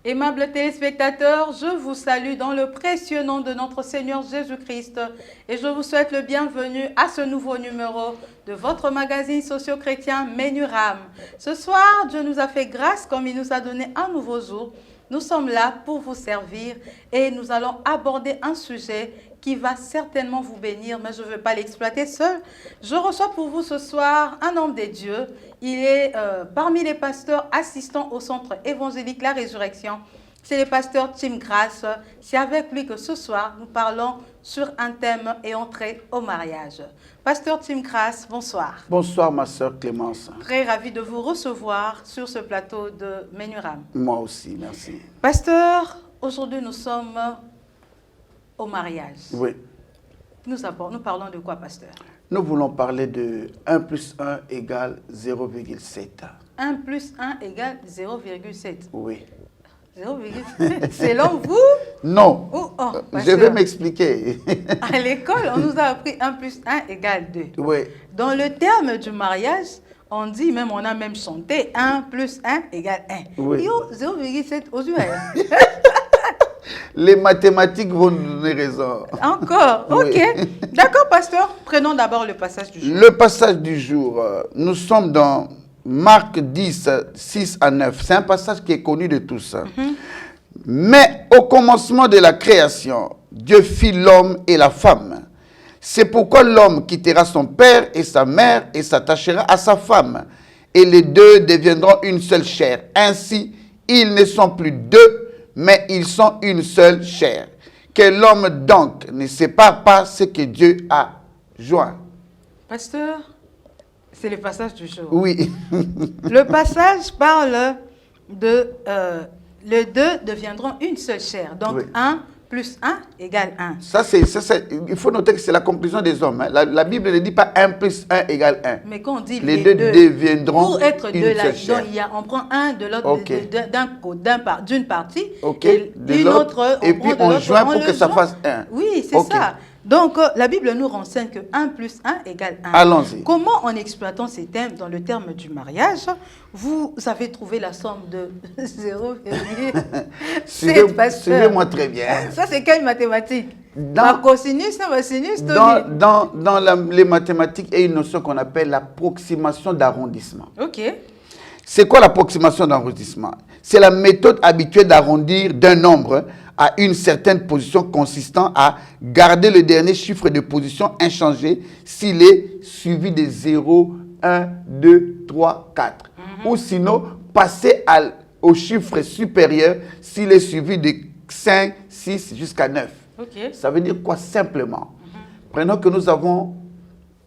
Aimables téléspectateurs, je vous salue dans le précieux nom de notre Seigneur Jésus-Christ et je vous souhaite le bienvenu à ce nouveau numéro de votre magazine socio-chrétien Menuram. Ce soir, Dieu nous a fait grâce comme il nous a donné un nouveau jour. Nous sommes là pour vous servir et nous allons aborder un sujet qui va certainement vous bénir, mais je ne veux pas l'exploiter seul. Je reçois pour vous ce soir un homme de Dieu. Il est parmi les pasteurs assistants au centre évangélique La Résurrection. C'est le pasteur Tim Grace. C'est avec lui que ce soir, nous parlons sur un thème et entrer au mariage. Pasteur Tim Grace, bonsoir. Bonsoir ma sœur Clémence. Très ravi de vous recevoir sur ce plateau de Menuram. Moi aussi, merci. Pasteur, aujourd'hui nous sommes au mariage. Oui. Nous parlons de quoi, pasteur? Nous voulons parler de 1 plus 1 égale 0,7. 1 plus 1 égale 0,7. Oui. 0,7. Selon vous? Non. Je vais m'expliquer. À l'école, on nous a appris 1 plus 1 égale 2. Oui. Dans le terme du mariage, on dit même, on a même chanté 1 plus 1 égale 1. Oui. Yo, 0,7 aux US. Les mathématiques vont nous donner raison. Encore, ok. Oui. D'accord, pasteur. Prenons d'abord le passage du jour. Le passage du jour, nous sommes dans Marc 10, 6 à 9. C'est un passage qui est connu de tous. Mais au commencement de la création, Dieu fit l'homme et la femme. C'est pourquoi l'homme quittera son père et sa mère et s'attachera à sa femme. Et les deux deviendront une seule chair. Ainsi, ils ne sont plus deux, mais ils sont une seule chair. Que l'homme donc ne sépare pas ce que Dieu a joint. Pasteur, c'est le passage du jour. Oui. Le passage parle de les deux deviendront une seule chair. Donc oui. 1 plus 1 égale 1. Ça, il faut noter que c'est la conclusion des hommes. Hein. La Bible ne dit pas 1 plus 1 égale 1. Mais quand on dit les deux deviendront pour être une deux, seule chair. on prend un de l'autre, okay. d'une partie, okay. et une autre, et puis on joint pour que ça fasse 1. Oui, c'est ça. Donc, la Bible nous renseigne que 1 plus 1 égale 1. Allons-y. Comment, en exploitant ces thèmes dans le terme du mariage, vous avez trouvé la somme de 0,7? Suivez-moi très bien. Ça, c'est quelle mathématique? La cosinus, la sinus, dans les mathématiques, il y a une notion qu'on appelle l'approximation d'arrondissement. Ok. C'est quoi l'approximation d'arrondissement? C'est la méthode habituelle d'arrondir d'un nombre à une certaine position consistant à garder le dernier chiffre de position inchangé s'il est suivi de 0, 1, 2, 3, 4. Ou sinon, passer au chiffre supérieur s'il est suivi de 5, 6 jusqu'à 9. Okay. Ça veut dire quoi simplement? Prenons que nous avons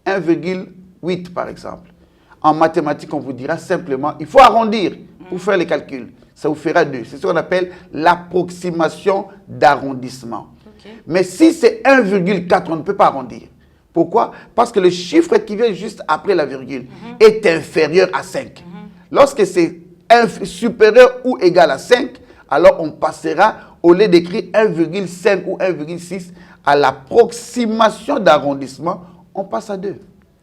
1,8 par exemple. En mathématiques, on vous dira simplement, il faut arrondir pour faire les calculs. Ça vous fera 2. C'est ce qu'on appelle l'approximation d'arrondissement. Okay. Mais si c'est 1,4, on ne peut pas arrondir. Pourquoi? Parce que le chiffre qui vient juste après la virgule est inférieur à 5. Lorsque c'est supérieur ou égal à 5, alors on passera, au lieu d'écrire 1,5 ou 1,6, à l'approximation d'arrondissement, on passe à 2.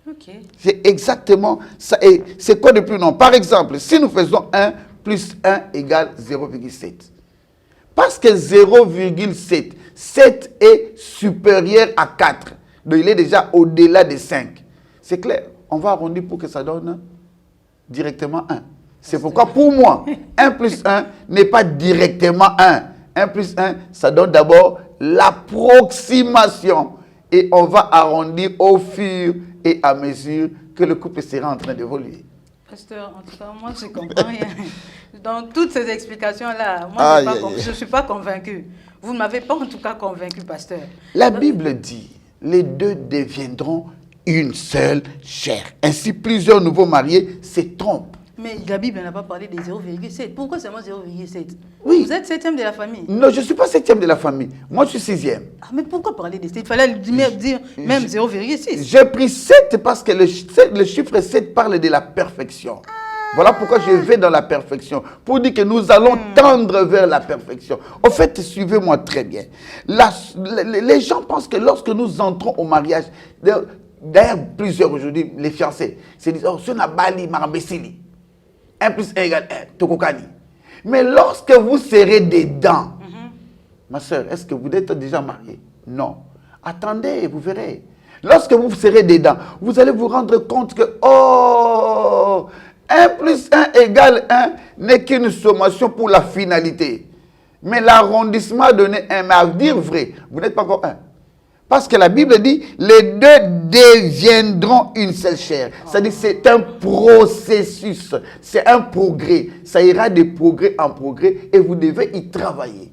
Okay. C'est exactement ça. Et c'est quoi de plus non? Par exemple, si nous faisons 1 plus 1 égale 0,7. Parce que 0,7, 7 est supérieur à 4. Donc il est déjà au-delà de 5. C'est clair. On va arrondir pour que ça donne directement 1. C'est pourquoi pour moi, 1 plus 1 n'est pas directement 1. 1 plus 1, ça donne d'abord l'approximation. Et on va arrondir au fur et à mesure que le couple sera en train d'évoluer. Pasteur, en tout cas, moi, je ne comprends rien. Dans toutes ces explications-là, moi, je ne suis pas convaincu. Vous ne m'avez pas en tout cas convaincu, pasteur. La Bible dit, les deux deviendront une seule chair. Ainsi, plusieurs nouveaux mariés se trompent. Mais la Bible n'a pas parlé des 0,7. Pourquoi seulement 0,7? Oui. Vous êtes septième de la famille? Non, je ne suis pas septième de la famille. Moi, je suis sixième. Ah, mais pourquoi parler des 7? Il fallait dire même 0,6. J'ai pris 7 parce que le chiffre 7 parle de la perfection. Voilà pourquoi je vais dans la perfection. Pour dire que nous allons tendre vers la perfection. En fait, suivez-moi très bien. Les gens pensent que lorsque nous entrons au mariage, d'ailleurs, plusieurs aujourd'hui, les fiancés, se disent, oh, ce n'a pas li marambesili. 1 plus 1 égale 1, Tokokani. Mais lorsque vous serez dedans, ma soeur, est-ce que vous êtes déjà marié? Non. Attendez, vous verrez. Lorsque vous serez dedans, vous allez vous rendre compte que, oh, 1 plus 1 égale 1 n'est qu'une sommation pour la finalité. Mais l'arrondissement a donné 1. Mais à dire vrai, vous n'êtes pas encore 1. Parce que la Bible dit, les deux deviendront une seule chair. C'est-à-dire c'est un processus, c'est un progrès. Ça ira de progrès en progrès et vous devez y travailler.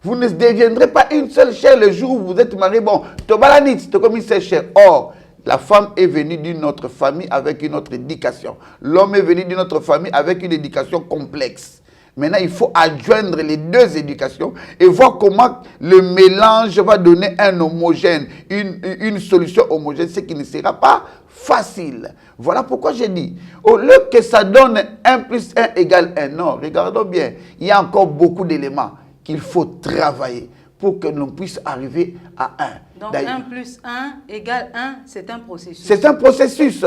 Vous ne deviendrez pas une seule chair le jour où vous êtes marié. Bon, Tobalanit, c'est comme une seule chair. Or, la femme est venue d'une autre famille avec une autre éducation. L'homme est venu d'une autre famille avec une éducation complexe. Maintenant, il faut adjoindre les deux éducations et voir comment le mélange va donner un homogène, une solution homogène, ce qui ne sera pas facile. Voilà pourquoi j'ai dit, au lieu que ça donne 1 plus 1 égale 1, non, regardons bien, il y a encore beaucoup d'éléments qu'il faut travailler pour que l'on puisse arriver à 1. Donc 1 plus 1 égale 1, c'est un processus. C'est un processus.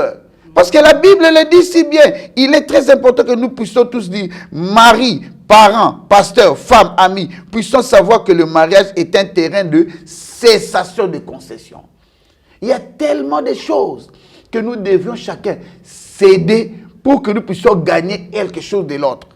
Parce que la Bible le dit si bien. Il est très important que nous puissions tous dire, mari, parents, pasteurs, femmes, amis, puissions savoir que le mariage est un terrain de cessation de concession. Il y a tellement de choses que nous devions chacun céder pour que nous puissions gagner quelque chose de l'autre.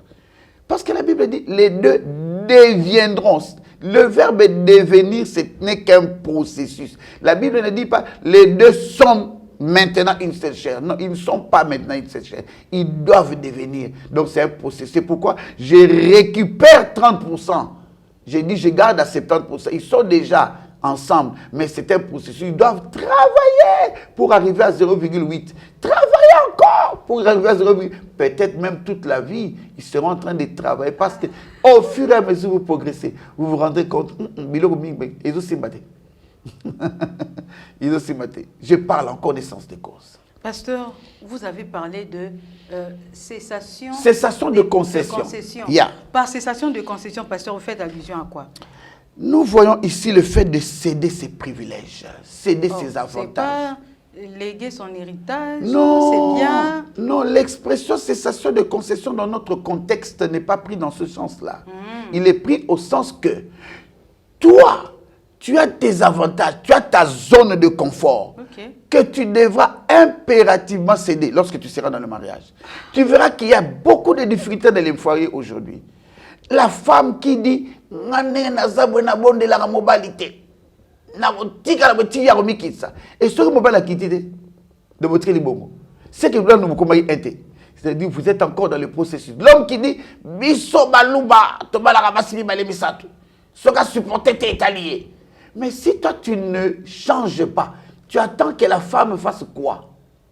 Parce que la Bible dit, les deux deviendront. Le verbe devenir, ce n'est qu'un processus. La Bible ne dit pas, les deux sont maintenant une seule chair. Non, ils ne sont pas maintenant une seule chair. Ils doivent devenir. Donc c'est un processus. C'est pourquoi je récupère 30%. J'ai dit, je garde à 70%. Ils sont déjà ensemble, mais c'est un processus. Ils doivent travailler pour arriver à 0,8. Travailler encore pour arriver à 0,8. Peut-être même toute la vie, ils seront en train de travailler parce que au fur et à mesure que vous progressez, vous vous rendrez compte, je parle en connaissance de cause. Pasteur, vous avez parlé de cessation de concession. Yeah. Par cessation de concession, pasteur, vous faites allusion à quoi? Nous voyons ici le fait de céder ses privilèges, céder ses avantages. C'est pas léguer son héritage, non, c'est bien. Non, l'expression cessation de concession dans notre contexte n'est pas pris dans ce sens-là. Il est pris au sens que toi, tu as tes avantages, tu as ta zone de confort que tu devras impérativement céder lorsque tu seras dans le mariage. Tu verras qu'il y a beaucoup de difficultés dans les foyers aujourd'hui. La femme qui dit et ce que mobile a quitté de votre libongo, c'est que nous c'est-à-dire vous êtes encore dans le processus. L'homme qui dit biso baluba to balaka basimi balemisatu soka supporter tes alliés. Mais si toi tu ne changes pas, tu attends que la femme fasse quoi?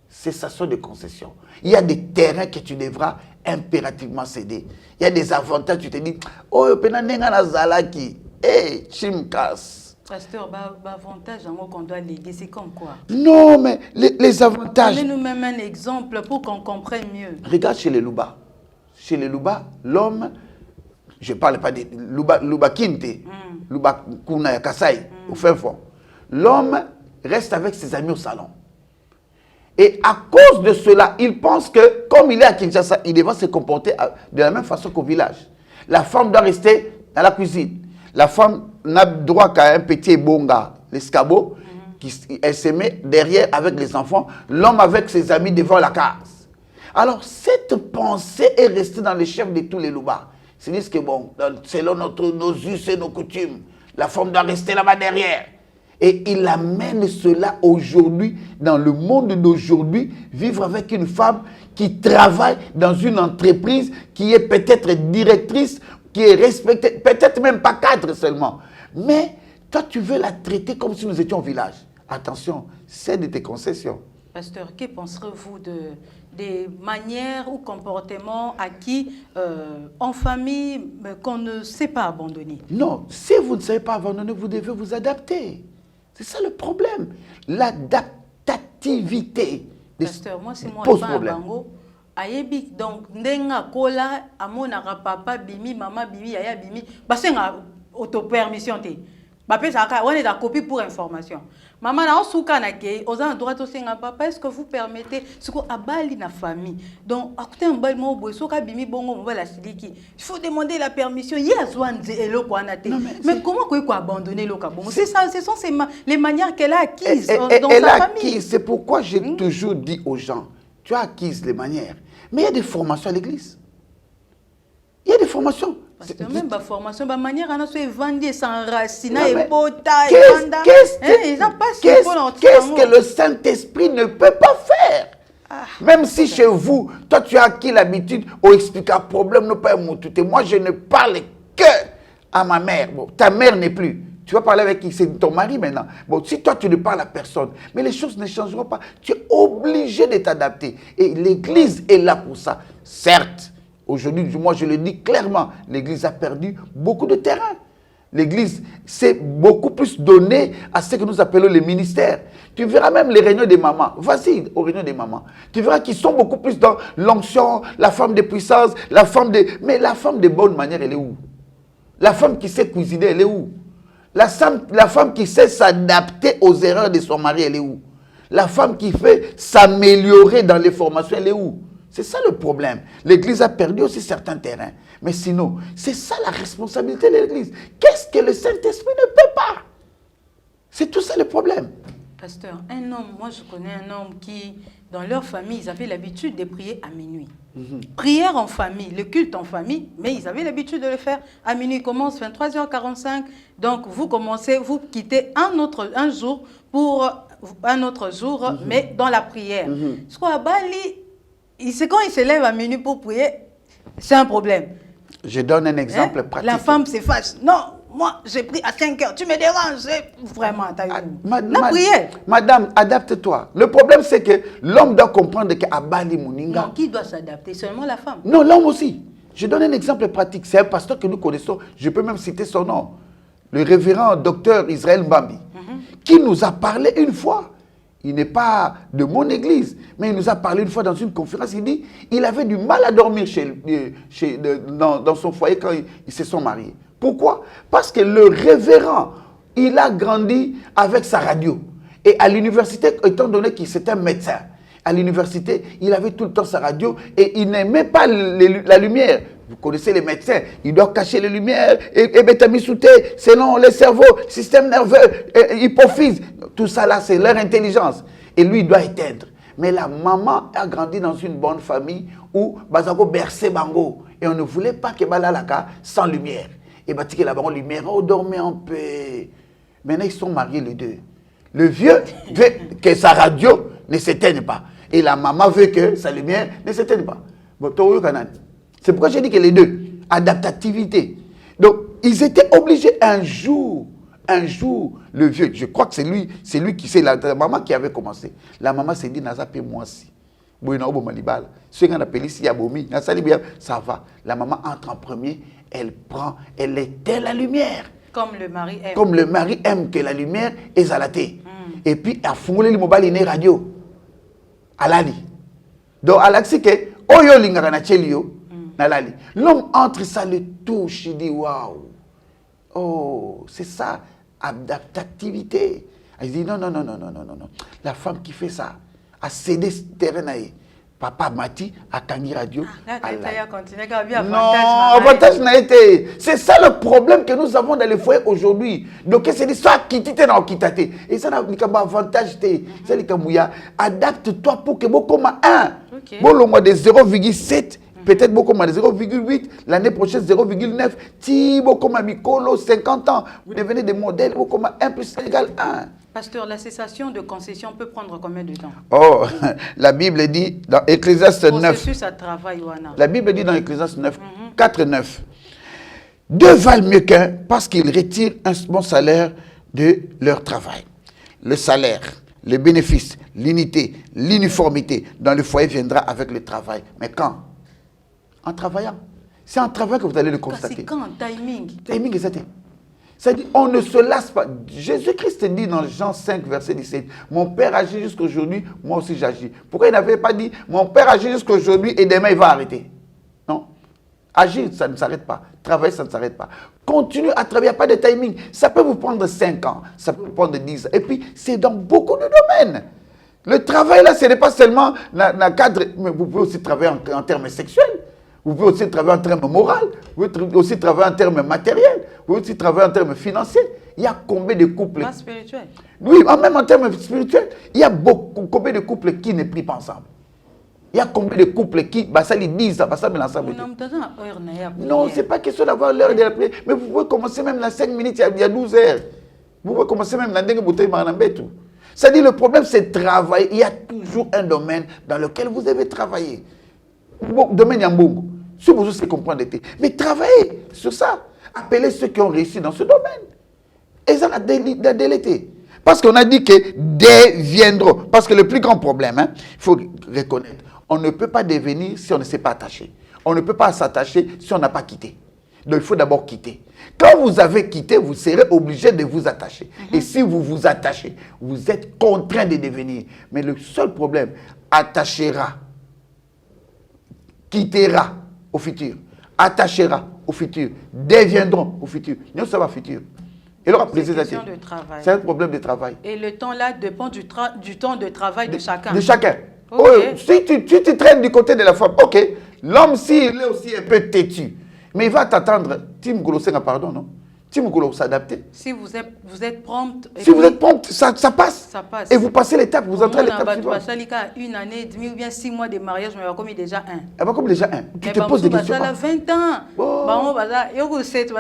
Cessation de concession. Il y a des terrains que tu devras impérativement céder. Il y a des avantages, tu te dis, oh, penanenga na zalaki, hey, chimkas. Pasteur, avantage qu'on doit léguer, c'est comme quoi? Non, mais les avantages. Donnez-nous même un exemple pour qu'on comprenne mieux. Regarde chez les Louba. Chez les Louba, l'homme, je ne parle pas de Louba Kinte, Louba Kuna ya Kasai, au fin fond. L'homme reste avec ses amis au salon. Et à cause de cela, il pense que, comme il est à Kinshasa, il devra se comporter de la même façon qu'au village. La femme doit rester dans la cuisine. La femme n'a droit qu'à un petit bonga, l'escabeau, elle se met derrière avec les enfants, l'homme avec ses amis devant la case. Alors, cette pensée est restée dans les chefs de tous les Louba. C'est-à-dire que, bon, selon nos us et nos coutumes, la femme doit rester là-bas derrière. Et il amène cela aujourd'hui, dans le monde d'aujourd'hui, vivre avec une femme qui travaille dans une entreprise, qui est peut-être directrice, qui est respectée, peut-être même pas cadre seulement. Mais toi, tu veux la traiter comme si nous étions au village. Attention, c'est de tes concessions. Pasteur, que penserez-vous des manières ou comportements acquis en famille qu'on ne sait pas abandonner? Non, si vous ne savez pas abandonner, vous devez vous adapter. C'est ça le problème. L'adaptativité. Pasteur, moi, c'est moi pose qui problème. Ayebi donc ndenga kola amonaka papa bimi mama bimi yaya bimi basenga auto permission te bapé ça on est la copie pour information maman na osuka na ke oza droit to senga papa est-ce que vous permettez ce ko abali na famille donc akute mbali mo boy soka bimi bongo mbala siliki il faut demander la permission ya zwanze eloko anate mais comment ko abandonner loka bongo c'est ça ce sont les manières qu'elle a acquises dans sa famille. C'est pourquoi j'ai toujours dit aux gens, tu as acquis les manières. Mais il y a des formations à l'église. Il y a des formations. Parce que même la formation, la manière dont on vendre sans racine, qu'est-ce que le Saint-Esprit ne peut pas faire? Même si chez vous, toi tu as acquis l'habitude, on explique un problème, moi je ne parle que à ma mère. Bon, ta mère n'est plus. Tu vas parler avec qui? C'est ton mari maintenant. Bon, si toi, tu ne parles à personne, mais les choses ne changeront pas. Tu es obligé de t'adapter. Et l'Église est là pour ça. Certes, aujourd'hui, moi, je le dis clairement, l'Église a perdu beaucoup de terrain. L'Église s'est beaucoup plus donnée à ce que nous appelons les ministères. Tu verras même les réunions des mamans. Vas-y aux réunions des mamans. Tu verras qu'ils sont beaucoup plus dans l'onction, la femme de puissance, la femme de... Mais la femme de bonne manière, elle est où? La femme qui sait cuisiner, elle est où? La femme qui sait s'adapter aux erreurs de son mari, elle est où? La femme qui fait s'améliorer dans les formations, elle est où? C'est ça le problème. L'Église a perdu aussi certains terrains. Mais sinon, c'est ça la responsabilité de l'Église. Qu'est-ce que le Saint-Esprit ne peut pas? C'est tout ça le problème. Pasteur, un homme, moi je connais un homme qui, dans leur famille, ils avaient l'habitude de prier à minuit. Prière en famille, le culte en famille, mais ils avaient l'habitude de le faire à minuit. Il commence 23h45, donc vous commencez, vous quittez un jour pour un autre jour, mais dans la prière. Ce qu'on a Bali, c'est quand il se lève à minuit pour prier, c'est un problème. Je donne un exemple pratique. La femme se fâche. Non, moi, j'ai pris à 5 heures. Tu me déranges. Vraiment, la prière. Madame, adapte-toi. Le problème, c'est que l'homme doit comprendre qu'Abali Mouninga... Non, qui doit s'adapter? Seulement la femme. Non, l'homme aussi. Je donne un exemple pratique. C'est un pasteur que nous connaissons. Je peux même citer son nom. Le révérend docteur Israël Mbambi. Qui nous a parlé une fois. Il n'est pas de mon église, mais il nous a parlé une fois dans une conférence. Il dit qu'il avait du mal à dormir dans son foyer quand ils se sont mariés. Pourquoi? Parce que le révérend, il a grandi avec sa radio. Et à l'université, étant donné qu'il était un médecin, à l'université, il avait tout le temps sa radio et il n'aimait pas la lumière. Vous connaissez les médecins, ils doivent cacher les lumières, et bétamisouté, selon le cerveau, système nerveux, hypophyse. Tout ça là, c'est leur intelligence. Et lui, il doit éteindre. Mais la maman a grandi dans une bonne famille où Bazako berçait Bango. Et on ne voulait pas que Balalaka sans lumière. Et Batike la Bango lumière, oh, dormez en paix. Maintenant, ils sont mariés les deux. Le vieux veut que sa radio ne s'éteigne pas. Et la maman veut que sa lumière ne s'éteigne pas. Bon, c'est pourquoi j'ai dit que les deux, adaptativité. Donc, ils étaient obligés un jour, le vieux, je crois que c'est lui qui, c'est la maman qui avait commencé. La maman s'est dit, Naza, paie-moi si. Ça va. La maman entre en premier, elle éteint la lumière. Comme le mari aime. Comme le mari aime que la lumière est zalatée. Et puis, elle a fumé le mobile et radio. Alali. Donc, elle a dit que, Oyo lingara chelio. L'homme entre, ça le touche, il dit waouh, oh, c'est ça, adaptativité. Il dit non. La femme qui fait ça a cédé ce terrain. Papa Mati a Tangi Radio. Non, avantage n'a été. C'est ça le problème que nous avons dans les foyers aujourd'hui. Donc, c'est ça qui t'était dans Kitate. Et ça n'a pas avantage. C'est adapte-toi pour que vous comme un. Bon, le mois de 0,7. peut-être beaucoup comme 0,8, l'année prochaine 0,9, si beaucoup comme Mikolo, 50 ans, vous devenez des modèles, beaucoup comme 1 plus 1 égale 1. Pasteur, la cessation de concession peut prendre combien de temps? Oh, la Bible dit dans Ecclésiaste 9. Processus à travail, Wana. La Bible dit dans Ecclésiaste 9, 4 et 9. Deux valent mieux qu'un parce qu'ils retirent un bon salaire de leur travail. Le salaire, le bénéfice, l'unité, l'uniformité dans le foyer viendra avec le travail. Mais quand? En travaillant. C'est en travaillant que vous allez le constater. C'est quand? Timing. Timing, exactement. C'est-à-dire, on ne se lasse pas. Jésus-Christ dit dans Jean 5, verset 17, « Mon Père agit jusqu'aujourd'hui, moi aussi j'agis. » Pourquoi il n'avait pas dit, « Mon Père agit jusqu'aujourd'hui et demain il va arrêter ?» Non. Agir, ça ne s'arrête pas. Travailler, ça ne s'arrête pas. Continue à travailler, il n'y a pas de timing. Ça peut vous prendre 5 ans, ça peut vous prendre 10 ans. Et puis, c'est dans beaucoup de domaines. Le travail, là, ce n'est pas seulement dans cadre, mais vous pouvez aussi travailler en termes sexuels. Vous pouvez aussi travailler en termes moraux, vous pouvez aussi travailler en termes matériels, vous pouvez aussi travailler en termes financiers. Il y a combien de couples... Pas spirituel. Oui, même en termes spirituels, il y a combien de couples qui ne prient pas ensemble. Il y a combien de couples qui, ça les disent, ça met l'ensemble. Non, ce n'est pas question d'avoir l'heure de la prière, mais vous pouvez commencer même dans 5 minutes, il y a 12 heures. Vous pouvez commencer même dans des bouteilles tout. C'est-à-dire, le problème, c'est travailler. Il y a toujours un domaine dans lequel vous devez travailler. Domaine Yambongo. Si vous aussi comprendre, mais travaillez sur ça. Appelez ceux qui ont réussi dans ce domaine. Et ça a délété. Parce qu'on a dit que deviendront. Parce que le plus grand problème, il faut reconnaître, on ne peut pas devenir si on ne s'est pas attaché. On ne peut pas s'attacher si on n'a pas quitté. Donc il faut d'abord quitter. Quand vous avez quitté, vous serez obligé de vous attacher. Et si vous vous attachez, vous êtes contraint de devenir. Mais le seul problème, attachera, quittera au futur, attachera au futur, deviendront au futur. Nous, ça va futur. Et leur c'est un problème de travail. Et le temps là dépend du temps de travail de chacun. De chacun. Okay. Si tu traînes du côté de la femme, ok. L'homme, s'il est aussi un peu têtu, mais il va t'attendre. Tim Golo, c'est un pardon, non? Tim Golo s'adapter. Si vous êtes prompte. Si vous êtes prompte, ça passe. Ça passe. Et vous passez l'étape, vous entrez à l'étape suivante. Une année et demie ou bien 6 mois de mariage, mais il y a comme déjà un. Il y a comme déjà un. Tu te poses des questions. Il y a 20 ans. Oh. Il y a 0,7.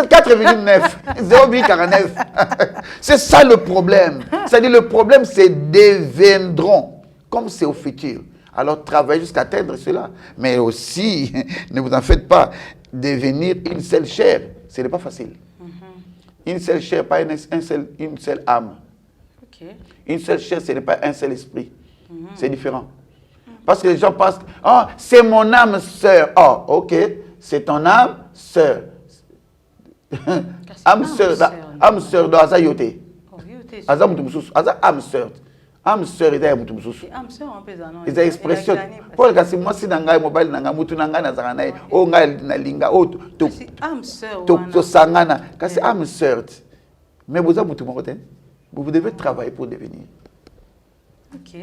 4,9. 0,49. C'est ça le problème. C'est-à-dire le problème, c'est deviendront. Comme c'est au futur. Alors travaillez jusqu'à atteindre cela. Mais aussi, ne vous en faites pas, devenir une seule chair, ce n'est pas facile. Une seule chair, pas une seule âme. Okay. Une seule chair, ce n'est pas un seul esprit. C'est différent. Parce que les gens pensent, oh, c'est mon âme sœur. Oh, ok, c'est ton âme sœur. Âme sœur de Azayote. Âme sœur. Âme sœur est un peu sous. Âme sœur en pesant. C'est expression. Pour que si moi si nangai mobile nanga mutu nanga na zangana o ngai na linga o to. Âme sœur. To sangana. Kasi âme sœur. Mais vous avez tout mon côté. Vous devez travailler pour devenir. Ok.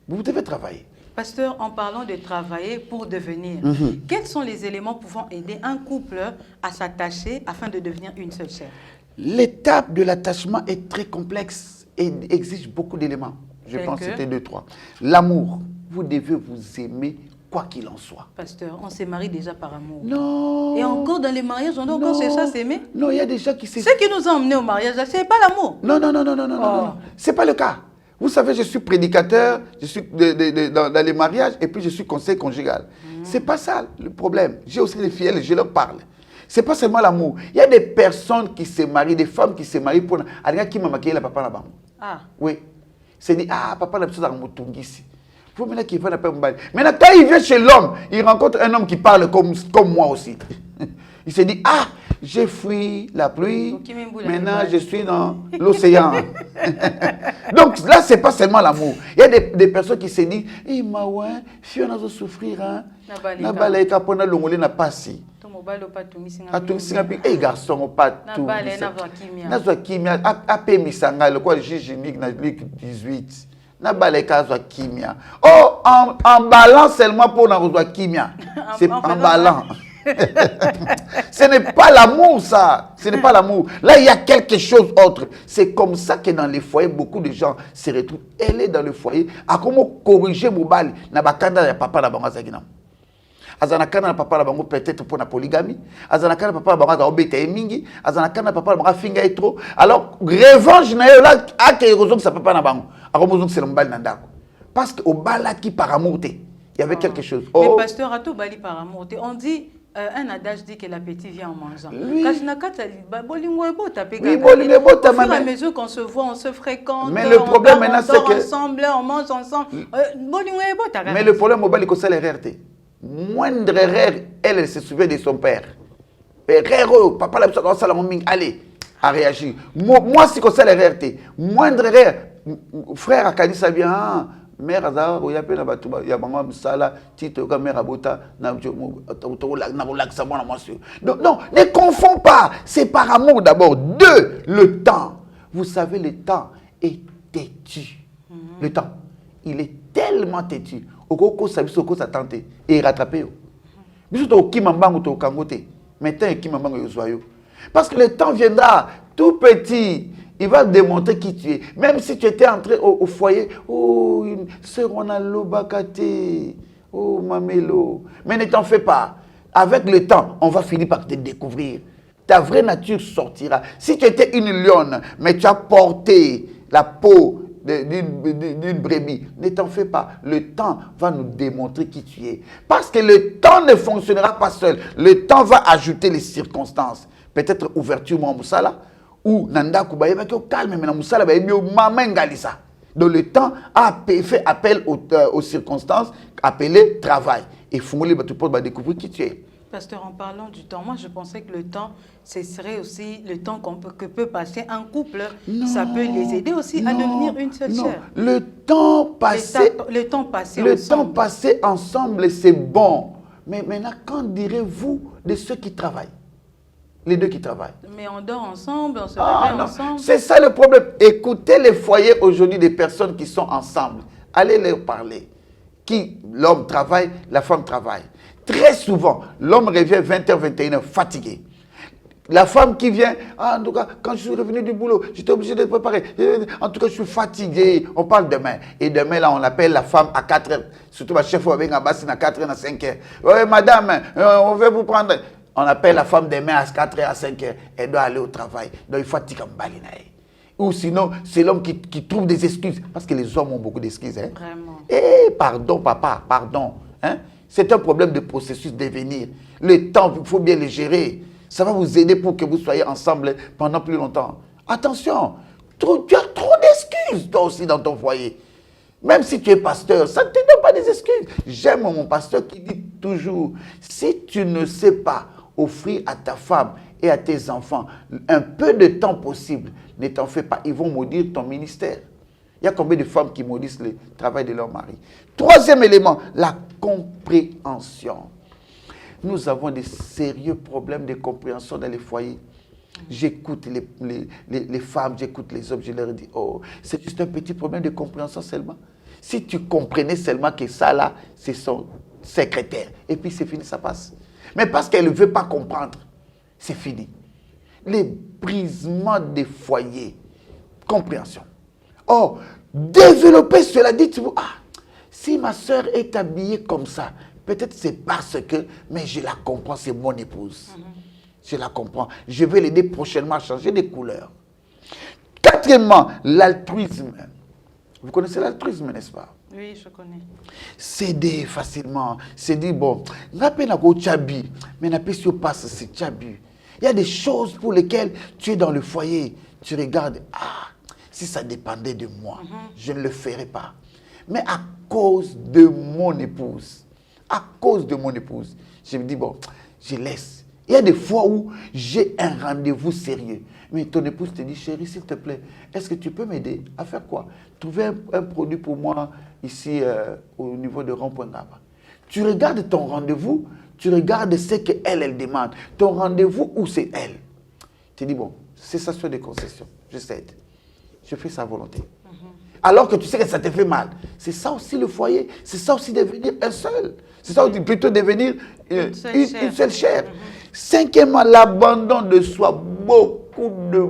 Vous devez travailler. Pasteur, en parlant de travailler pour devenir, quels sont les éléments pouvant aider un couple à s'attacher afin de devenir une seule chair? L'étape de l'attachement est très complexe et exige beaucoup d'éléments. Je pense que c'était 2-3. L'amour. Vous devez vous aimer quoi qu'il en soit. Pasteur, on se marie déjà par amour. Non. Et encore dans les mariages, on doit encore se ça s'aimer. Non, il y a des gens qui s'aiment. Ce qui nous a emmenés au mariage, ce n'est pas l'amour. Non. Ce n'est pas le cas. Vous savez, je suis prédicateur, je suis dans les mariages et puis je suis conseiller conjugal. Ce n'est pas ça le problème. J'ai aussi des filles, je leur parle. Ce n'est pas seulement l'amour. Il y a des personnes qui se marient, des femmes qui se marient pour... qui m'a maquillé la papa là-bas. Ah. Oui. C'est dit, ah, papa n'a pas besoin ici. Vous maintenant qu'il va n'a pas Maintenant, quand il vient chez l'homme, il rencontre un homme qui parle comme moi aussi. Il se dit, ah, j'ai fui la pluie, maintenant je suis dans l'océan. Donc là, ce n'est pas seulement l'amour. Il y a des personnes qui se disent, eh, ma ouais, si on a souffrir, hein, n'a pas les capona l'ongolé n'a pas si. Eh, garçon, pas tout. N'a pas kimia, appé misanga, le quoi, juge unique dans Luc 18. N'a pas les cas de kimia. Oh, en ballant seulement pour n'avoir kimia. C'est en ballant. Ce n'est pas l'amour, ça. Ce n'est pas l'amour. Là, il y a quelque chose d'autre. C'est comme ça que dans les foyers, beaucoup de gens se retrouvent. Elle est dans le foyer. À comment corriger mon bal? Na bakanda ya papa na bango zaginam. Azanakana na papa na bango peut-être pour la polygamie. Azanakana papa na bango za obeta emingi. Azanakana papa na bango finga etro. Alors revanche na yo là a que raison que ça papa na bango. A raison que c'est le bal nandako. Parce que au bal là qui par amour il y avait quelque chose. Mais pasteur Ato bali par amour. On dit un adage dit que l'appétit vient en mangeant. Oui. Quand bolingo ebo tapé. Oui, bolingo ebo tapé. Au fur et à mesure qu'on se voit, on se fréquente. Mais le problème maintenant c'est que ensemble, on mange ensemble. Bolingo ebo tapé. Mais le problème au bal c'est l'erreur. Moindre erreur, elle se souvient de son père. Erreur, papa la personne ça la ming allez à réagir. Moi si comme ça l'erreur. Moindre erreur, frère Akani ça vient. Mère Azar, il y a plein de bâtiments, il y a un sala, titre comme mère Abota, non, ne confonds pas, c'est par amour d'abord. Deux, le temps. Vous savez, le temps est têtu. Le temps, il est tellement têtu. Oko sabi soko sa tante et rattrapé. Biso to kimambango to kangote. Maintenant kimambango yo soyo. Parce que le temps viendra tout petit. Il va démontrer qui tu es. Même si tu étais entré au foyer, oh, sœur, on a l'obakate, oh, mamelo. Mais ne t'en fais pas. Avec le temps, on va finir par te découvrir. Ta vraie nature sortira. Si tu étais une lionne, mais tu as porté la peau d'une brebis, ne t'en fais pas. Le temps va nous démontrer qui tu es. Parce que le temps ne fonctionnera pas seul. Le temps va ajouter les circonstances. Peut-être ouverture, mon moussala. Ou nanda kubaye au calme mais na musala ba ebio mama ngalisa. Donc le temps a fait appel aux circonstances, appelé travail et fumoli ba tu peux découvrir qui tu es. Pasteur, en parlant du temps, moi je pensais que le temps, ce serait aussi le temps que peut passer un couple. Non, ça peut les aider aussi à devenir une seule chair. Le temps passé, ensemble, c'est bon. Mais maintenant, qu'en direz-vous de ceux qui travaillent? Les deux qui travaillent. Mais on dort ensemble, on se réveille ensemble. C'est ça le problème. Écoutez les foyers aujourd'hui des personnes qui sont ensemble. Allez leur parler. L'homme travaille, la femme travaille. Très souvent, l'homme revient 20h, 21h fatigué. La femme qui vient, en tout cas, quand je suis revenu du boulot, j'étais obligé de préparer. En tout cas, je suis fatigué. On parle demain. Et demain, là, on appelle la femme à 4h. Surtout, ma chef, avec un bassin à 4h, à 5h. Oui, madame, on veut vous prendre. On appelle la femme demain à 4h, à 5h. Elle doit aller au travail. Donc, il faut fatiguer comme balinaï. Ou sinon, c'est l'homme qui trouve des excuses. Parce que les hommes ont beaucoup d'excuses. Hein? Vraiment. Eh, pardon, papa, pardon. Hein? C'est un problème de processus de venir. Le temps, il faut bien le gérer. Ça va vous aider pour que vous soyez ensemble pendant plus longtemps. Attention, tu as trop d'excuses toi aussi dans ton foyer. Même si tu es pasteur, ça ne te donne pas des excuses. J'aime mon pasteur qui dit toujours, si tu ne sais pas offrir à ta femme et à tes enfants un peu de temps possible, ne t'en fais pas, ils vont maudire ton ministère. Il y a combien de femmes qui maudissent le travail de leur mari? Troisième élément, la compréhension. Nous avons des sérieux problèmes de compréhension dans les foyers. J'écoute les femmes, j'écoute les hommes, je leur dis, oh, c'est juste un petit problème de compréhension seulement. Si tu comprenais seulement que ça là, c'est son secrétaire. Et puis c'est fini, ça passe. Mais parce qu'elle ne veut pas comprendre, c'est fini. Les brisements des foyers, compréhension. Oh, développer cela, dites-vous, ah, si ma soeur est habillée comme ça, peut-être c'est parce que, mais je la comprends, c'est mon épouse. Je la comprends. Je vais l'aider prochainement à changer de couleur. Quatrièmement, l'altruisme. Vous connaissez l'altruisme, n'est-ce pas? Oui, je connais. Céder facilement. C'est dire, bon, rappelle à quoi Tchabi, mais n'a pas si passe, c'est Tchabi. Il y a des choses pour lesquelles tu es dans le foyer, tu regardes, ah, si ça dépendait de moi, je ne le ferais pas. Mais à cause de mon épouse, je me dis, bon, je laisse. Il y a des fois où j'ai un rendez-vous sérieux. Mais ton épouse te dit, chérie, s'il te plaît, est-ce que tu peux m'aider à faire quoi? Trouver un produit pour moi ici au niveau de Rond-Point Ngaba. Tu regardes ton rendez-vous, tu regardes ce qu'elle demande. Ton rendez-vous, où c'est elle? Tu dis, bon, c'est ça sur des concessions. Je cède. Je fais sa volonté. alors que tu sais que ça te fait mal. C'est ça aussi le foyer. C'est ça aussi devenir un seul. C'est ça aussi plutôt devenir une seule chair. Cinquièmement, l'abandon de soi. Beaucoup de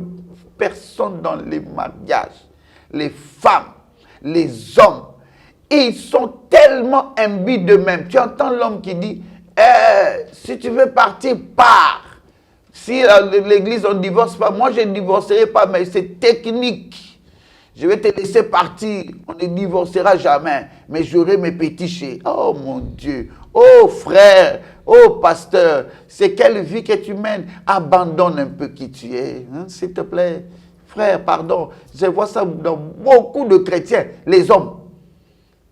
personnes dans les mariages, les femmes, les hommes, ils sont tellement imbus d'eux-mêmes. Tu entends l'homme qui dit, si tu veux partir, pars. Si l'église, on ne divorce pas, moi je ne divorcerai pas, mais c'est technique. Je vais te laisser partir. On ne divorcera jamais, mais j'aurai mes pétichés. Oh mon Dieu. Oh frère, oh pasteur, c'est quelle vie que tu mènes. Abandonne un peu qui tu es, hein, s'il te plaît. Frère, pardon, je vois ça dans beaucoup de chrétiens, les hommes,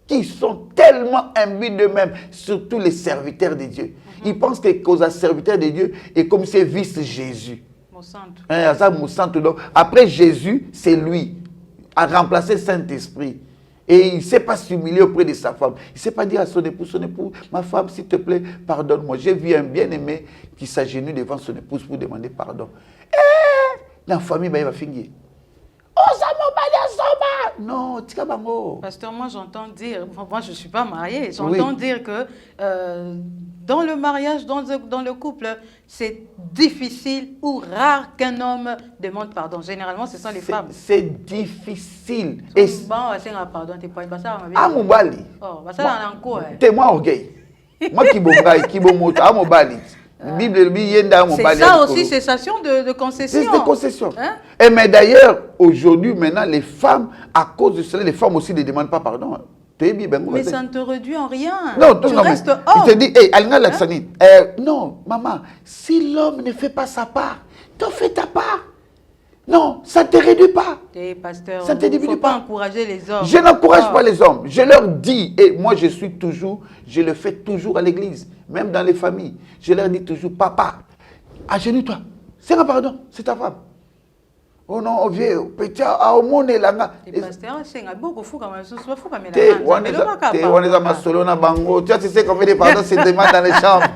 qui sont tellement imbus d'eux-mêmes, surtout les serviteurs de Dieu. Ils pensent que cause serviteur de Dieu est comme c'est vice Jésus. Après Jésus, c'est lui, a remplacé le Saint-Esprit. Et il ne sait pas s'humilier auprès de sa femme. Il ne sait pas dire à son époux, ma femme, s'il te plaît, pardonne-moi. J'ai vu un bien-aimé qui s'agenouille devant son épouse pour demander pardon. La famille, il va finir. Oh, ça m'a non, tika bango. Pasteur, moi j'entends dire, moi je ne suis pas mariée, j'entends dire que dans le mariage, dans le couple, c'est difficile ou rare qu'un homme demande pardon. Généralement, ce sont les femmes. C'est difficile. Ah, Moubali. T'es moi orgueil. Moi qui bomoto, ah Moubali. C'est ça aussi, cessation de concession. C'est de concession. Hein? Et mais d'ailleurs, aujourd'hui, maintenant, les femmes, à cause de cela, les femmes aussi ne demandent pas pardon. Mais ça ne te réduit en rien. Non, tu restes homme. Il te dit, non, maman, si l'homme ne fait pas sa part, tu fais ta part. Non, ça ne te réduit pas. Pasteur, ça ne te diminue pas. Il ne faut pas encourager les hommes. Je n'encourage pas les hommes. Je leur dis, et moi je le fais toujours à l'église, même dans les familles. Je leur dis toujours, papa, agenouille-toi. C'est un pardon, c'est ta femme. Oh non, oh vieux, petit, au monde est là. Pasteur, c'est un beau fou quand même. Tu sais combien de pardons se demandent dans les chambres.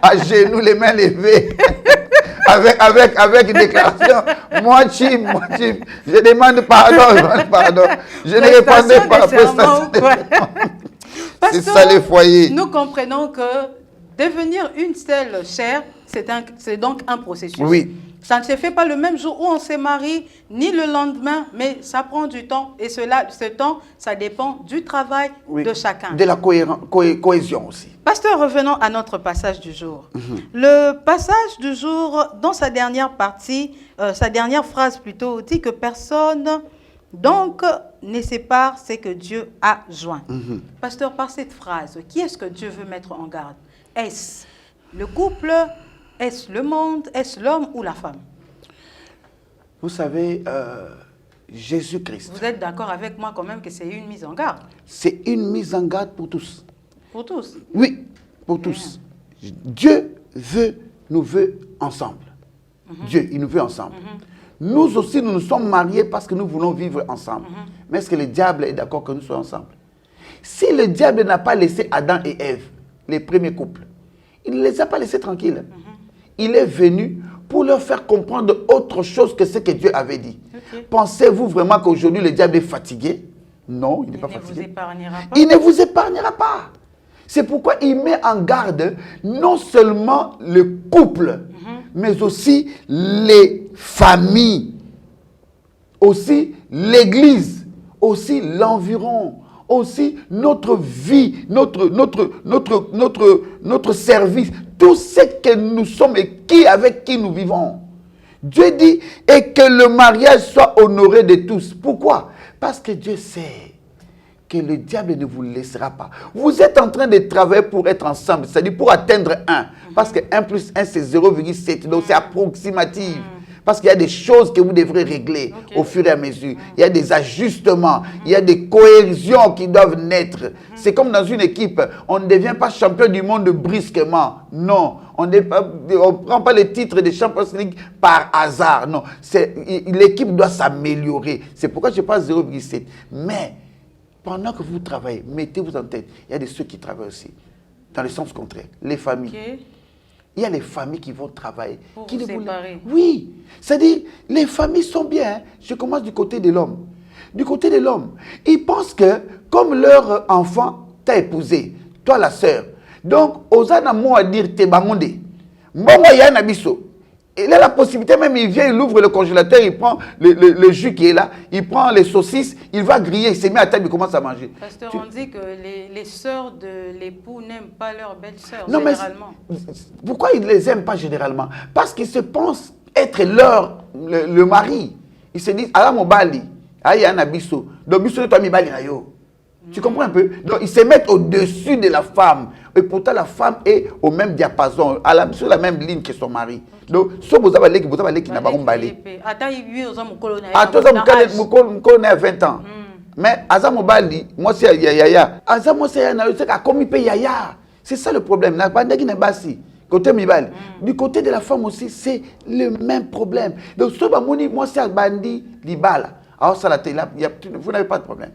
À genoux, les mains levées. Avec une déclaration, moi, Chim, je demande pardon, je ne répondais pas à la prestation. C'est ça les foyers. Nous comprenons que devenir une seule chair, c'est donc un processus. Oui. Ça ne se fait pas le même jour où on se marie, ni le lendemain, mais ça prend du temps. Et ce temps, ça dépend du travail de chacun. De la cohésion aussi. Pasteur, revenons à notre passage du jour. Le passage du jour, dans sa dernière partie, sa dernière phrase plutôt, dit que personne donc ne sépare ce que Dieu a joint. Pasteur, par cette phrase, qui est-ce que Dieu veut mettre en garde? Est-ce le couple? Est-ce le monde? Est-ce l'homme ou la femme? Vous savez, Jésus-Christ. Vous êtes d'accord avec moi quand même que c'est une mise en garde? C'est une mise en garde pour tous. Pour tous? Oui, pour tous. Dieu nous veut ensemble. Dieu, il nous veut ensemble. Nous aussi, nous nous sommes mariés parce que nous voulons vivre ensemble. Mais est-ce que le diable est d'accord que nous soyons ensemble? Si le diable n'a pas laissé Adam et Ève, les premiers couples, il ne les a pas laissés tranquilles. Il est venu pour leur faire comprendre autre chose que ce que Dieu avait dit. Pensez-vous vraiment qu'aujourd'hui le diable est fatigué? Non, il n'est pas fatigué. Il ne vous épargnera pas. C'est pourquoi il met en garde non seulement le couple, mais aussi les familles, aussi l'église, aussi l'environ, aussi notre vie, notre service, tout ce que nous sommes et avec qui nous vivons. Dieu dit, et que le mariage soit honoré de tous. Pourquoi? Parce que Dieu sait que le diable ne vous laissera pas. Vous êtes en train de travailler pour être ensemble, c'est-à-dire pour atteindre 1. Parce que 1 plus 1, c'est 0,7, donc c'est approximatif. Parce qu'il y a des choses que vous devrez régler au fur et à mesure. Il y a des ajustements, il y a des cohésions qui doivent naître. C'est comme dans une équipe, on ne devient pas champion du monde brusquement. Non, on ne prend pas le titre de Champions League par hasard. Non, l'équipe doit s'améliorer. C'est pourquoi je passe 0,7. Mais pendant que vous travaillez, mettez-vous en tête, il y a de ceux qui travaillent aussi, dans le sens contraire, les familles. Il y a les familles qui vont travailler. Pour vous séparer. Oui, c'est-à-dire, les familles sont bien. Je commence du côté de l'homme. Du côté de l'homme, ils pensent que comme leur enfant t'a épousé, toi la sœur, donc osana mo à dire te bangonde. Mbongo ya na biso. Il a la possibilité, même il vient, il ouvre le congélateur, il prend le jus qui est là, il prend les saucisses, il va griller, il se met à table, il commence à manger. Pasteur, on dit que les sœurs de l'époux n'aiment pas leurs belles-sœurs, Non, généralement. Mais pourquoi ils ne les aiment pas généralement? Parce qu'ils se pensent être le mari. Ils se disent, ah mon bali, ah y a un abisso, donc bisso toi mi bali na yo. Tu comprends un peu? Donc ils se mettent au-dessus de la femme. Et pourtant la femme est au même diapason, sur la même ligne que son mari. Donc, si vous avez qui n'a pas balé. Attends, vous avez 20 ans. Mais Azam Mobali, moi c'est Yaya. Azam moi c'est Yaya, comme il paye Yaya. C'est ça le problème. Côté Mibali. Du côté de la femme aussi, c'est le même problème. Donc, si moi c'est Bandi, Libala. Alors ça vous n'avez pas de problème.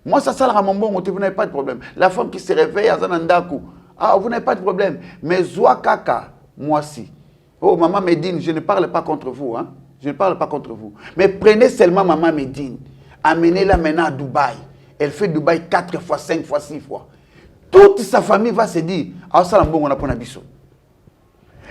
Moi, ça sert à mon bon, vous n'avez pas de problème. La femme qui se réveille à Zanandaku, vous n'avez pas de problème. Mais Zoua Kaka, moi si. Oh, maman Medine, je ne parle pas contre vous. Hein? Je ne parle pas contre vous. Mais prenez seulement maman Medine. Amenez-la maintenant à Dubaï. Elle fait Dubaï 4 fois, 5 fois, 6 fois. Toute sa famille va se dire, ça bon, on a pour Nabiso.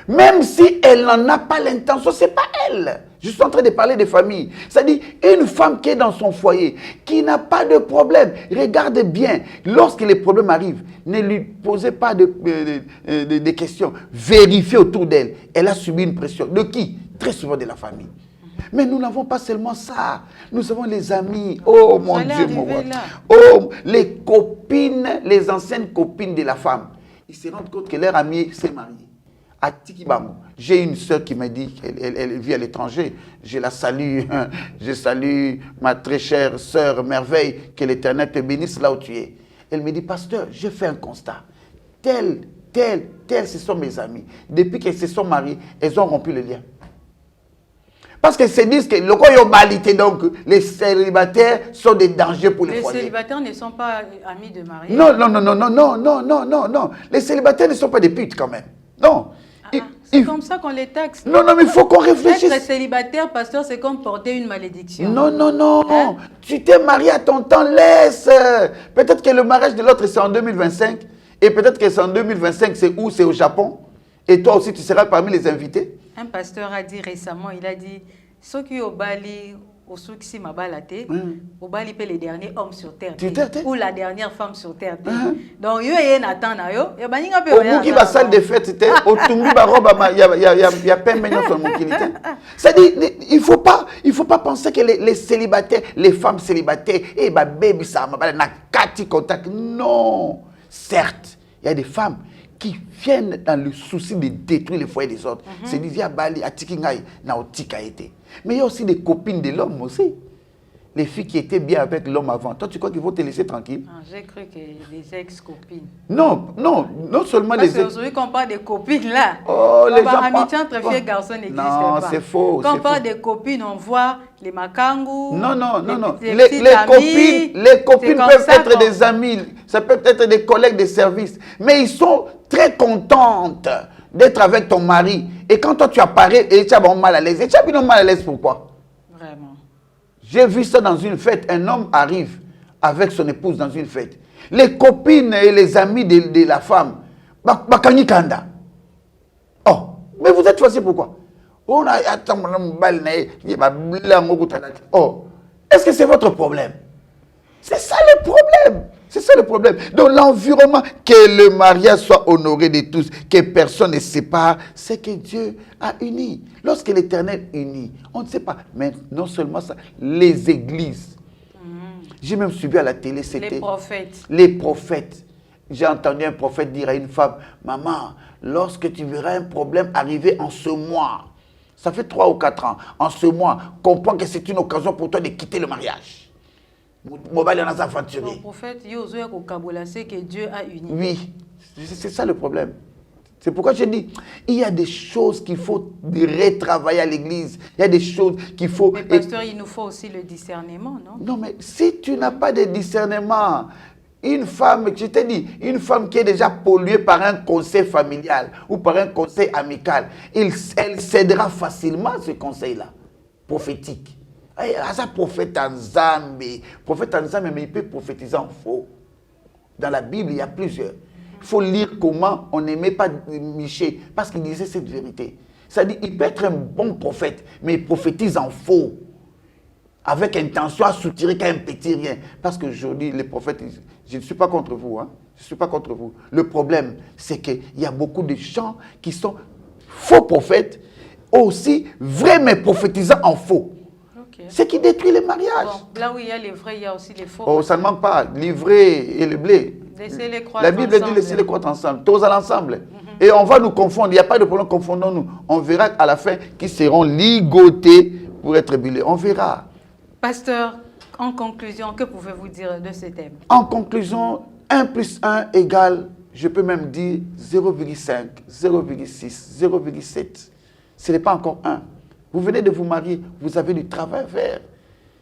Même si elle n'en a pas l'intention, ce n'est pas elle. Je suis en train de parler des familles. C'est-à-dire, une femme qui est dans son foyer, qui n'a pas de problème, regardez bien, lorsque les problèmes arrivent, ne lui posez pas de questions. Vérifiez autour d'elle. Elle a subi une pression. De qui? Très souvent de la famille. Mais nous n'avons pas seulement ça. Nous avons les amis. Oh mon Dieu, mon roi. Oh, les copines, les anciennes copines de la femme. Ils se rendent compte que leur ami s'est marié. À Tikibango. J'ai une sœur qui m'a dit qu'elle vit à l'étranger. Je la salue. Je salue ma très chère sœur merveille. Que l'Éternel te bénisse là où tu es. Elle me dit, pasteur, j'ai fait un constat. Tel, ce sont mes amis. Depuis qu'elles se sont mariées, elles ont rompu le lien. Parce qu'elles se disent que le koyobalité, donc les célibataires sont des dangers pour les foyers. Les célibataires ne sont pas amis de mariage. Non. Les célibataires ne sont pas des putes quand même. Non. C'est comme ça qu'on les taxe. Non, mais il faut qu'on réfléchisse. Être célibataire, pasteur, c'est comme porter une malédiction. Non. Hein? Tu t'es marié à ton temps, laisse. Peut-être que le mariage de l'autre, c'est en 2025. Et peut-être que c'est en 2025, c'est où? C'est au Japon. Et toi aussi, tu seras parmi les invités. Un pasteur a dit récemment, il a dit, ceux qui au Bali, au Souksi Mabalate, au Bali, peut les derniers hommes sur terre. Ou la dernière femme sur terre. Donc, il y a un attendant, il y a un peu. Au Mouki, la salle de fête, c'était au Tumbi Baroba, il y a peine maintenant sur le Mouki. C'est-à-dire, il faut pas penser que les célibataires, les femmes célibataires, baby, ça, n'a qu'à contact. Non. Certes, il y a des femmes qui viennent dans le souci de détruire les foyers des autres. C'est dit, à Bali, à Tikingaï, na Otika été. Mais il y a aussi des copines de l'homme aussi. Les filles qui étaient bien avec l'homme avant. Toi, tu crois qu'ils vont te laisser tranquille? J'ai cru que les ex-copines. Non seulement les ex. Parce qu'aujourd'hui, quand on parle des copines là, les gens amitié entre filles et garçons n'existe pas. Non, c'est faux. Quand on parle des copines, on voit les makangou. Non. Les copines peuvent être des amis, ça peut être des collègues de service. Mais ils sont très contentes d'être avec ton mari. Et quand toi tu apparais, et tu as mal à l'aise. Et tu as mal à l'aise pourquoi? Vraiment. J'ai vu ça dans une fête. Un homme arrive avec son épouse dans une fête. Les copines et les amis de la femme, Bakani Kanda. Oh, mais vous êtes facile pourquoi? Oh, est-ce que c'est votre problème? C'est ça le problème. C'est ça le problème. Donc l'environnement, que le mariage soit honoré de tous, que personne ne sépare, c'est que Dieu a uni. Lorsque l'Éternel unit, on ne sait pas. Mais non seulement ça, les églises. J'ai même suivi à la télé, c'était... Les prophètes. J'ai entendu un prophète dire à une femme, maman, lorsque tu verras un problème arriver en ce mois, ça fait 3 ou 4 ans, en ce mois, comprends que c'est une occasion pour toi de quitter le mariage. Le prophète, c'est que Dieu a uni. Oui, c'est ça le problème. C'est pourquoi je dis, il y a des choses qu'il faut retravailler à l'église. Il y a des choses qu'il faut... Mais pasteur, il nous faut aussi le discernement, non? Non, mais si tu n'as pas de discernement, une femme, je t'ai dit, une femme qui est déjà polluée par un conseil familial ou par un conseil amical, elle cédera facilement à ce conseil-là, prophétique. Asa prophète en Zambie. Prophète en Zambie, mais il peut prophétiser en faux. Dans la Bible, il y a plusieurs. Il faut lire comment on n'aimait pas Michée, parce qu'il disait cette vérité. C'est-à-dire, il peut être un bon prophète, mais il prophétise en faux. Avec intention à soutirer qu'un petit rien. Parce qu'aujourd'hui, les prophètes, je ne suis pas contre vous. Hein? Je ne suis pas contre vous. Le problème, c'est qu'il y a beaucoup de gens qui sont faux prophètes, aussi vrais, mais prophétisant en faux. Okay. Ce qui détruit les mariages. Bon, là où il y a les vrais, il y a aussi les faux. Oh, ça ne manque pas. L'ivraie et le blé. Laissez-les croître La Bible dit laissez-les croître ensemble. Tous à l'ensemble. Et on va nous confondre. Il n'y a pas de problème, confondons-nous. On verra à la fin qui seront ligotés pour être brûlés. On verra. Pasteur, en conclusion, que pouvez-vous dire de ce thème? En conclusion, 1 plus 1 égale, je peux même dire 0,5, 0,6, 0,7. Ce n'est pas encore 1. Vous venez de vous marier, vous avez du travail à faire.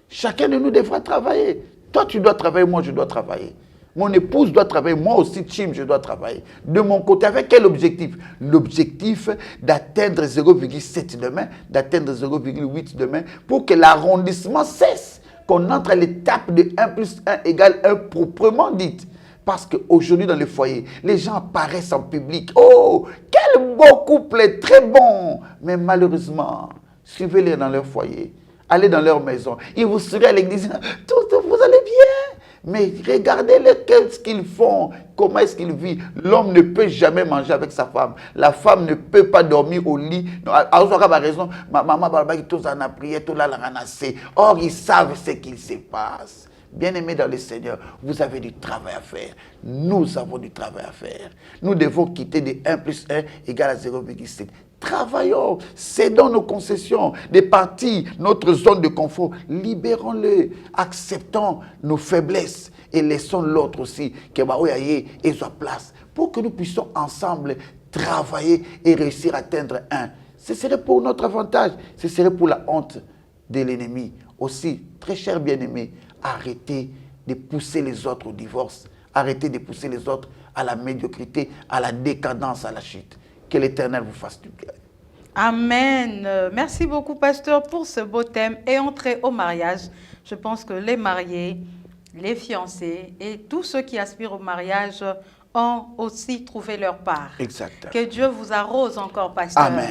Chacun de nous devra travailler. Toi, tu dois travailler, moi, je dois travailler. Mon épouse doit travailler, moi aussi, Chim, je dois travailler. De mon côté, avec quel objectif? L'objectif d'atteindre 0,7 demain, d'atteindre 0,8 demain, pour que l'arrondissement cesse, qu'on entre à l'étape de 1 plus 1 égale 1 proprement dite. Parce qu'aujourd'hui, dans les foyers, les gens apparaissent en public. Oh, quel beau couple, très bon. Mais malheureusement, suivez-les dans leur foyer. Allez dans leur maison. Ils vous sourient à l'église. Vous allez bien. Mais regardez-les, qu'est-ce qu'ils font, comment est-ce qu'ils vivent. L'homme ne peut jamais manger avec sa femme. La femme ne peut pas dormir au lit. Raison, ma maman, tous en a prié, tout là, la ranassé. Or, ils savent ce qu'il se passe. Bien-aimés dans le Seigneur, vous avez du travail à faire. Nous avons du travail à faire. Nous devons quitter de 1 plus 1 égale à 0,7. Travaillons, cédons nos concessions, des parties, notre zone de confort, libérons-le, acceptons nos faiblesses et laissons l'autre aussi, que et soit place, pour que nous puissions ensemble travailler et réussir à atteindre 1. Ce serait pour notre avantage, ce serait pour la honte de l'ennemi. Aussi, très cher bien-aimé, arrêtez de pousser les autres au divorce, arrêtez de pousser les autres à la médiocrité, à la décadence, à la chute. Que l'Éternel vous fasse du bien. Amen. Merci beaucoup, pasteur, pour ce beau thème et entrer au mariage. Je pense que les mariés, les fiancés et tous ceux qui aspirent au mariage ont aussi trouvé leur part. Exact. Que Dieu vous arrose encore, pasteur. Amen.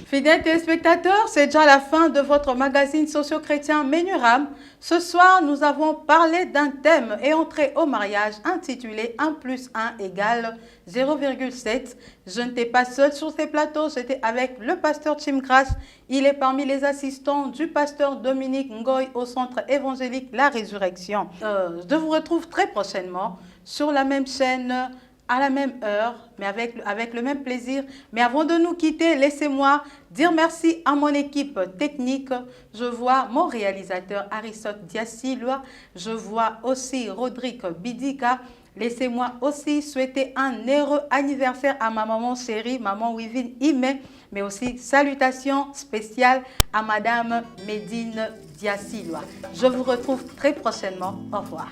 Fidèles téléspectateurs, c'est déjà la fin de votre magazine socio-chrétien Menuram. Ce soir, nous avons parlé d'un thème et entré au mariage intitulé 1 plus 1 égale 0,7. Je n'étais pas seule sur ces plateaux, j'étais avec le pasteur Chim Grace. Il est parmi les assistants du pasteur Dominique Ngoy au centre évangélique La Résurrection. Je vous retrouve très prochainement sur la même chaîne, à la même heure, mais avec le même plaisir. Mais avant de nous quitter, laissez-moi dire merci à mon équipe technique. Je vois mon réalisateur Aristote Diassilwa. Je vois aussi Rodrigue Bidika. Laissez-moi aussi souhaiter un heureux anniversaire à ma maman chérie, maman Wivine Ime, mais aussi salutations spéciales à madame Médine Diassilwa. Je vous retrouve très prochainement. Au revoir.